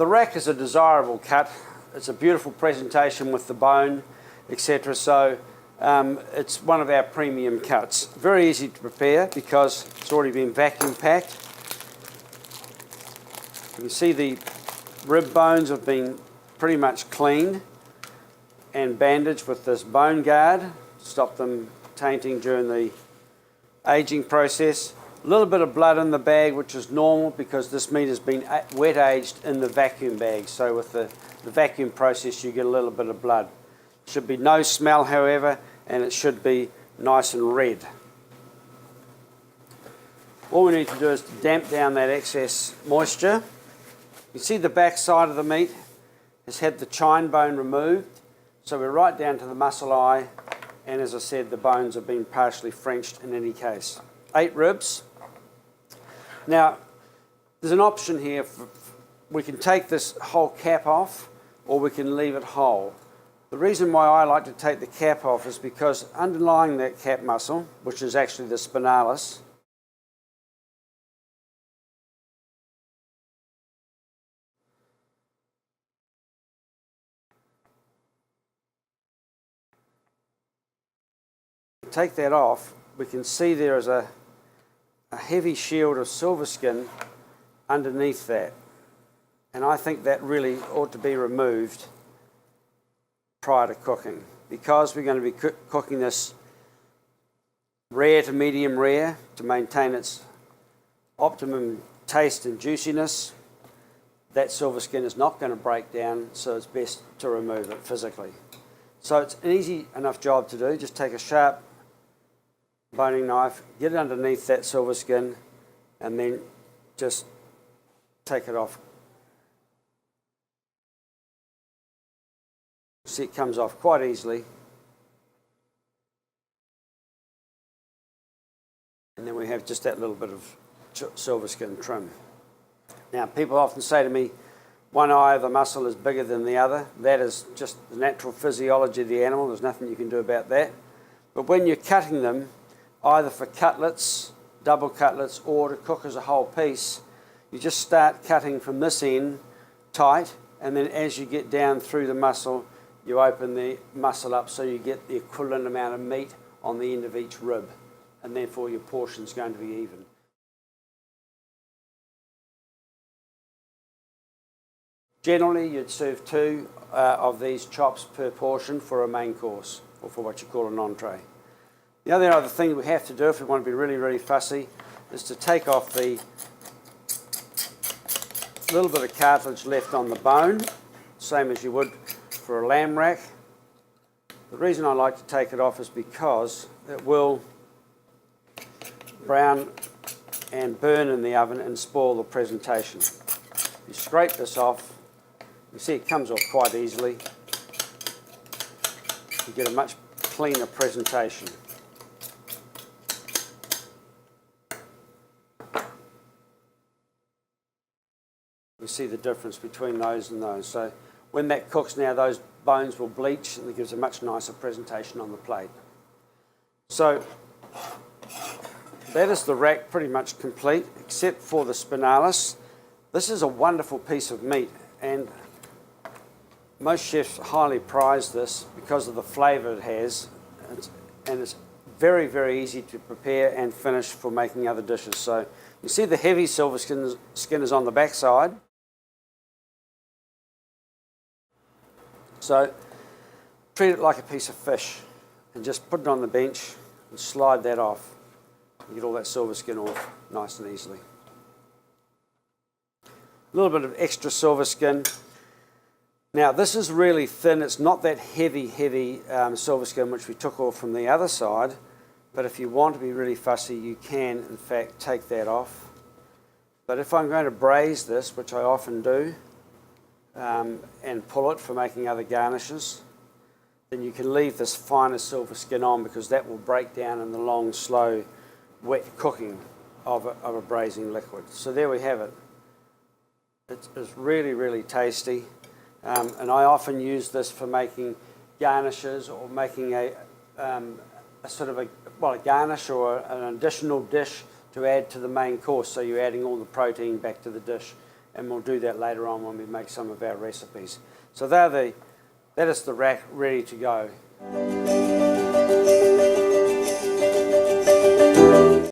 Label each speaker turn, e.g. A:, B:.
A: the rack is a desirable cut. It's a beautiful presentation with the bone, etc. So it's one of our premium cuts. Very easy to prepare because it's already been vacuum packed. You can see the rib bones have been pretty much cleaned and bandaged with this bone guard to stop them tainting during the aging process. A little bit of blood in the bag, which is normal because this meat has been wet aged in the vacuum bag. So with the vacuum process you get a little bit of blood. Should be no smell, however, and it should be nice and red. All we need to do is to damp down that excess moisture. You see the back side of the meat has had the chine bone removed, so we're right down to the muscle eye, and as I said, the bones have been partially Frenched in any case. 8 ribs. Now, there's an option here. We can take this whole cap off, or we can leave it whole. The reason why I like to take the cap off is because underlying that cap muscle, which is actually the spinalis, take that off, we can see there is a heavy shield of silver skin underneath that. And I think that really ought to be removed prior to cooking, because we're going to be cooking this rare to medium rare to maintain its optimum taste and juiciness. That silver skin is not going to break down, so it's best to remove it physically. So it's an easy enough job to do. Just take a sharp boning knife, get it underneath that silver skin, and then just take it off. See, it comes off quite easily. And then we have just that little bit of silver skin trim. Now, people often say to me, one eye of the muscle is bigger than the other. That is just the natural physiology of the animal. There's nothing you can do about that. But when you're cutting them, either for cutlets, double cutlets, or to cook as a whole piece, you just start cutting from this end tight, and then as you get down through the muscle, you open the muscle up so you get the equivalent amount of meat on the end of each rib, and therefore your portion's going to be even. Generally, you'd serve 2 of these chops per portion for a main course, or for what you call an entree. The other thing we have to do if we want to be really, really fussy is to take off the little bit of cartilage left on the bone, same as you would for a lamb rack. The reason I like to take it off is because it will brown and burn in the oven and spoil the presentation. You scrape this off, you see it comes off quite easily. You get a much cleaner presentation. You see the difference between those and those. So when that cooks now, those bones will bleach and it gives a much nicer presentation on the plate. So that is the rack pretty much complete, except for the spinalis. This is a wonderful piece of meat, and most chefs highly prize this because of the flavour it has, and it's very, very easy to prepare and finish for making other dishes. So you see the heavy silver skin is on the back side. So treat it like a piece of fish and just put it on the bench and slide that off. You get all that silver skin off nice and easily. A little bit of extra silver skin. Now this is really thin. It's not that heavy silver skin which we took off from the other side, but if you want to be really fussy, you can in fact take that off. But if I'm going to braise this, which I often do, and pull it for making other garnishes, then you can leave this finer silver skin on, because that will break down in the long, slow, wet cooking of a braising liquid. So there we have it. It's really, really tasty, and I often use this for making garnishes or making a sort of a garnish or an additional dish to add to the main course. So you're adding all the protein back to the dish and we'll do that later on when we make some of our recipes. So that is the rack ready to go.